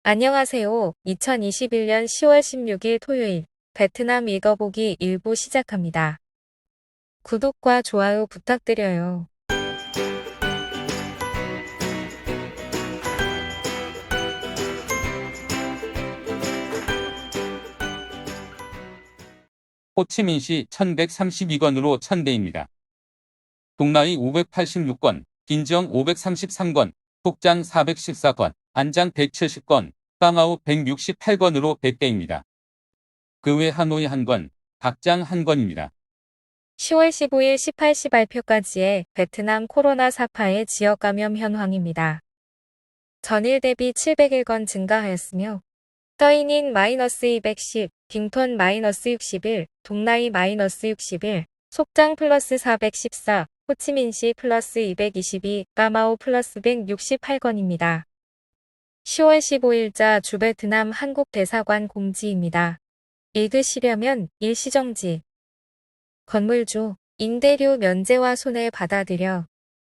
안녕하세요. 2021년 10월 16일 토요일 베트남 읽어보기 일부 시작합니다. 구독과 좋아요 부탁드려요. 호치민시 1132건으로 천대입니다. 동나이 586건, 빈정 533건, 폭장 414건, 안장 170건, 빵아우 168건으로 100대입니다. 그 외 하노이 1건, 박장 1건입니다. 10월 15일 18시 발표까지의 베트남 코로나 사파의 지역 감염 현황입니다. 전일 대비 701건 증가하였으며 서인인 -210, 빙톤 -61, 동나이 -61, 속장 플러스 414, 호치민시 플러스 222, 까마오 플러스 168건입니다. 10월 15일자 주베트남 한국대사관 공지입니다. 읽으시려면 일시정지. 건물주, 임대료 면제와 손해 받아들여.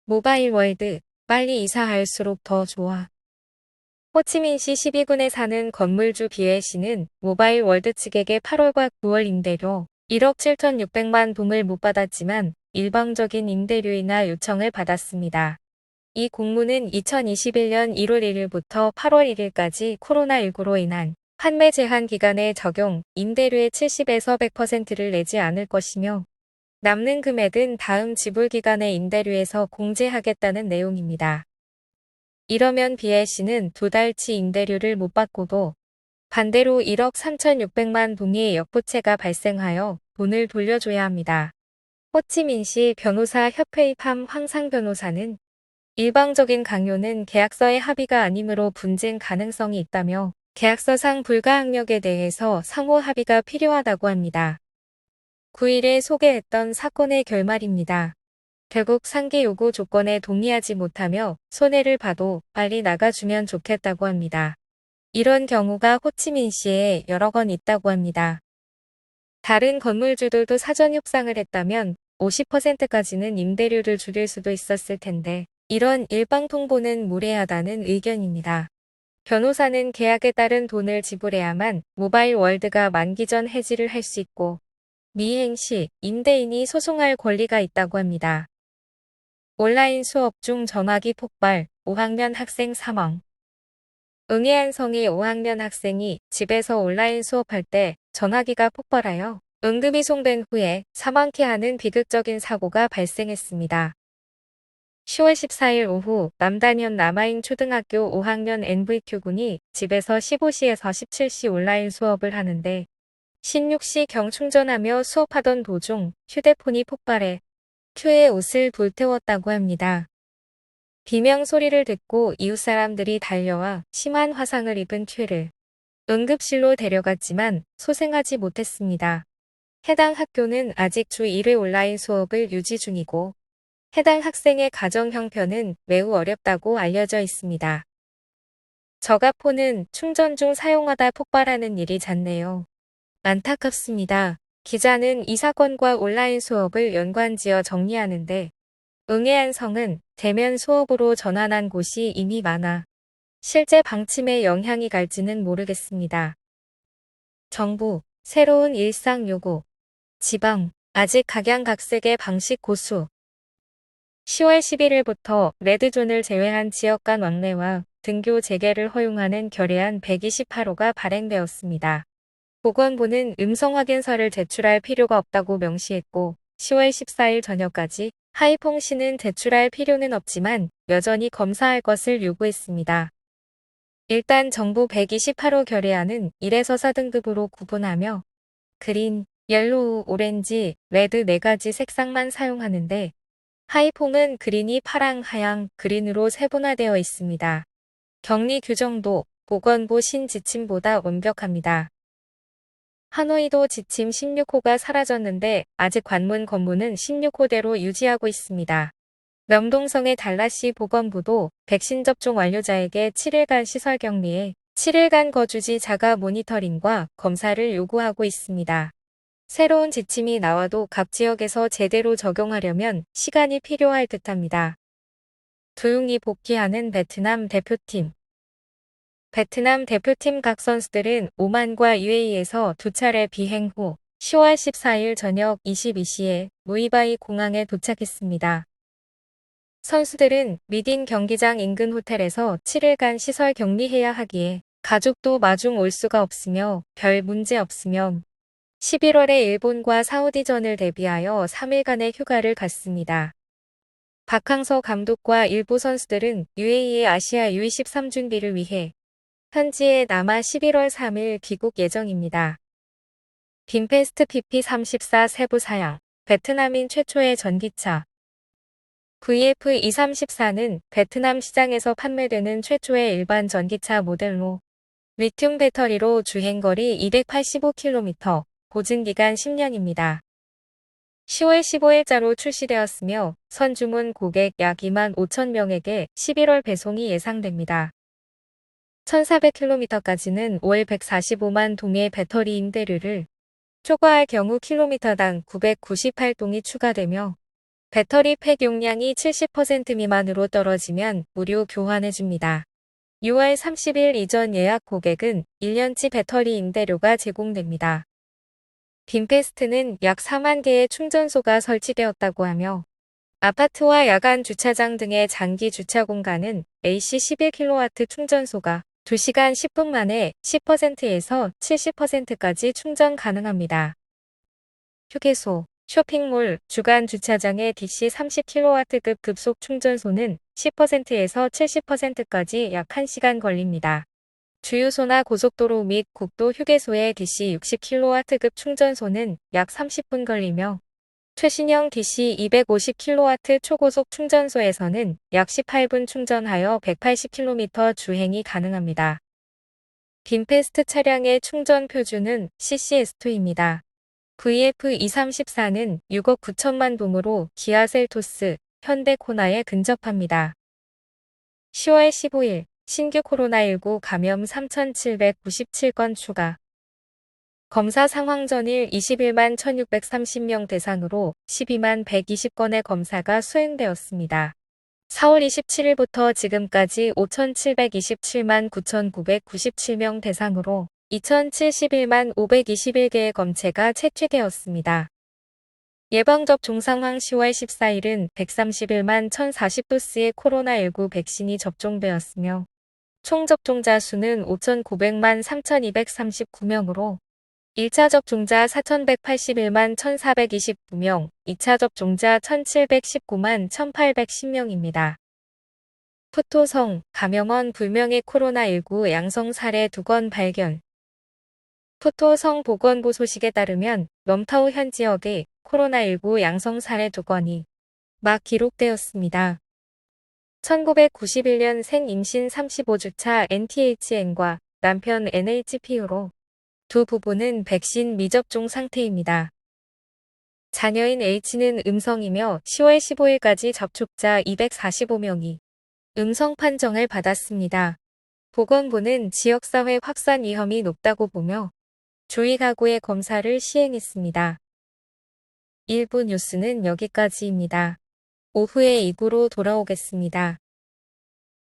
모바일 월드, 빨리 이사할수록 더 좋아. 호치민시 12군에 사는 건물주 비에 씨는 모바일 월드 측에게 8월과 9월 임대료 1억 7,600만 동을 못 받았지만 일방적인 임대료인하 요청을 받았습니다. 이 공문은 2021년 1월 1일부터 8월 1일까지 코로나19로 인한 판매 제한 기간에 적용, 임대료의 70에서 100%를 내지 않을 것이며 남는 금액은 다음 지불 기간의 임대료에서 공제하겠다는 내용입니다. 이러면 비엘 씨는 2달치 임대료를 못 받고도 반대로 1억 3,600만 동의 역부채가 발생하여 돈을 돌려줘야 합니다. 호치민시 변호사 협회의 팜 황상 변호사는 일방적인 강요는 계약서의 합의가 아니므로 분쟁 가능성이 있다며 계약서상 불가항력에 대해서 상호 합의가 필요하다고 합니다. 9일에 소개했던 사건의 결말입니다. 결국 상계 요구 조건에 동의하지 못하며 손해를 봐도 빨리 나가주면 좋겠다고 합니다. 이런 경우가 호치민시에 여러 건 있다고 합니다. 다른 건물주들도 사전 협상을 했다면 50%까지는 임대료를 줄일 수도 있었을 텐데 이런 일방 통보는 무례하다는 의견입니다. 변호사는 계약에 따른 돈을 지불해야만 모바일 월드가 만기 전 해지를 할 수 있고 미행 시 임대인이 소송할 권리가 있다고 합니다. 온라인 수업 중 전화기 폭발, 5학년 학생 사망. 응해안성의 5학년 학생이 집에서 온라인 수업할 때 전화기가 폭발하여 응급이 송된 후에 사망케 하는 비극적인 사고가 발생했습니다. 10월 14일 오후 남단현 남아인 초등학교 5학년 NVQ군이 집에서 15시에서 17시 온라인 수업을 하는데 16시경 충전하며 수업하던 도중 휴대폰이 폭발해 큐의 옷을 불태웠다고 합니다. 비명 소리를 듣고 이웃 사람들이 달려와 심한 화상을 입은 큐를 응급실로 데려갔지만 소생하지 못했습니다. 해당 학교는 아직 주 1회 온라인 수업을 유지 중이고 해당 학생의 가정 형편은 매우 어렵다고 알려져 있습니다. 저가폰은 충전 중 사용하다 폭발하는 일이 잦네요. 안타깝습니다. 기자는 이 사건과 온라인 수업을 연관지어 정리하는데 응해안성은 대면 수업으로 전환한 곳이 이미 많아 실제 방침에 영향이 갈지는 모르겠습니다. 정부, 새로운 일상 요구. 지방, 아직 각양각색의 방식 고수. 10월 11일부터 레드존을 제외한 지역 간 왕래와 등교 재개를 허용하는 결의안 128호가 발행되었습니다. 보건부는 음성 확인서를 제출할 필요가 없다고 명시했고 10월 14일 저녁까지 하이퐁 씨는 제출할 필요는 없지만 여전히 검사할 것을 요구했습니다. 일단 정부 128호 결의안은 1에서 4등급으로 구분하며 그린, 옐로우, 오렌지, 레드 4가지 색상만 사용하는데 하이퐁은 그린이 파랑, 하양, 그린으로 세분화되어 있습니다. 격리 규정도 보건부 신지침보다 완벽합니다. 하노이도 지침 16호가 사라졌는데 아직 관문 건물은 16호대로 유지하고 있습니다. 명동성의 달라시 보건부도 백신 접종 완료자에게 7일간 시설 격리에 7일간 거주지 자가 모니터링과 검사를 요구하고 있습니다. 새로운 지침이 나와도 각 지역에서 제대로 적용하려면 시간이 필요할 듯합니다. 조용히 복귀하는 베트남 대표팀. 베트남 대표팀 각 선수들은 오만과 UAE에서 두 차례 비행 후 10월 14일 저녁 22시에 무이바이 공항에 도착했습니다. 선수들은 미딘 경기장 인근 호텔에서 7일간 시설 격리해야 하기에 가족도 마중 올 수가 없으며 별 문제 없으며 11월에 일본과 사우디전을 대비하여 3일간의 휴가를 갔습니다. 박항서 감독과 일부 선수들은 UAE 아시아 U23 준비를 위해 현지에 남아 11월 3일 귀국 예정입니다. 빈페스트 PP34 세부 사양, 베트남인 최초의 전기차. VF234는 베트남 시장에서 판매되는 최초의 일반 전기차 모델로 리튬 배터리로 주행거리 285km, 보증기간 10년입니다. 10월 15일자로 출시되었으며 선주문 고객 약 2만 5천 명에게 11월 배송이 예상됩니다. 1400km까지는 월 145만 동의 배터리 임대료를 초과할 경우 킬로미터당 998동이 추가되며 배터리 팩 용량이 70% 미만으로 떨어지면 무료 교환해줍니다. 6월 30일 이전 예약 고객은 1년치 배터리 임대료가 제공됩니다. 빈페스트는 약 4만 개의 충전소가 설치되었다고 하며 아파트와 야간 주차장 등의 장기 주차 공간은 AC 11kW 충전소가 2시간 10분 만에 10%에서 70%까지 충전 가능합니다. 휴게소, 쇼핑몰, 주간 주차장의 DC 30kW급 급속 충전소는 10%에서 70%까지 약 1시간 걸립니다. 주유소나 고속도로 및 국도 휴게소의 DC 60kW급 충전소는 약 30분 걸리며 최신형 DC 250kW 초고속 충전소에서는 약 18분 충전하여 180km 주행이 가능합니다. 빈페스트 차량의 충전 표준은 CCS2입니다. VF234는 6억 9천만 동으로 기아 셀토스, 현대 코나에 근접합니다. 10월 15일 신규 코로나19 감염 3,797건 추가. 검사 상황 전일 21만 1,630명 대상으로 12만 120건의 검사가 수행되었습니다. 4월 27일부터 지금까지 5,727만 9,997명 대상으로 2,071만 521개의 검체가 채취되었습니다. 예방접종 상황 10월 14일은 131만 1,040도스의 코로나19 백신이 접종되었으며 총 접종자 수는 5,900만 3,239명으로 1차 접종자 4,181만 1,429명, 2차 접종자 1,719만 1,810명입니다. 푸토성, 감염원 불명의 코로나19 양성 사례 2건 발견. 푸토성 보건부 소식에 따르면 럼타우 현 지역에 코로나19 양성 사례 2건이 막 기록되었습니다. 1991년생 임신 35주차 NTHN과 남편 NHPU로 두 부부는 백신 미접종 상태입니다. 자녀인 H는 음성이며 10월 15일까지 접촉자 245명이 음성 판정을 받았습니다. 보건부는 지역사회 확산 위험이 높다고 보며 주의 가구의 검사를 시행했습니다. 1부 뉴스는 여기까지입니다. 오후에 2부로 돌아오겠습니다.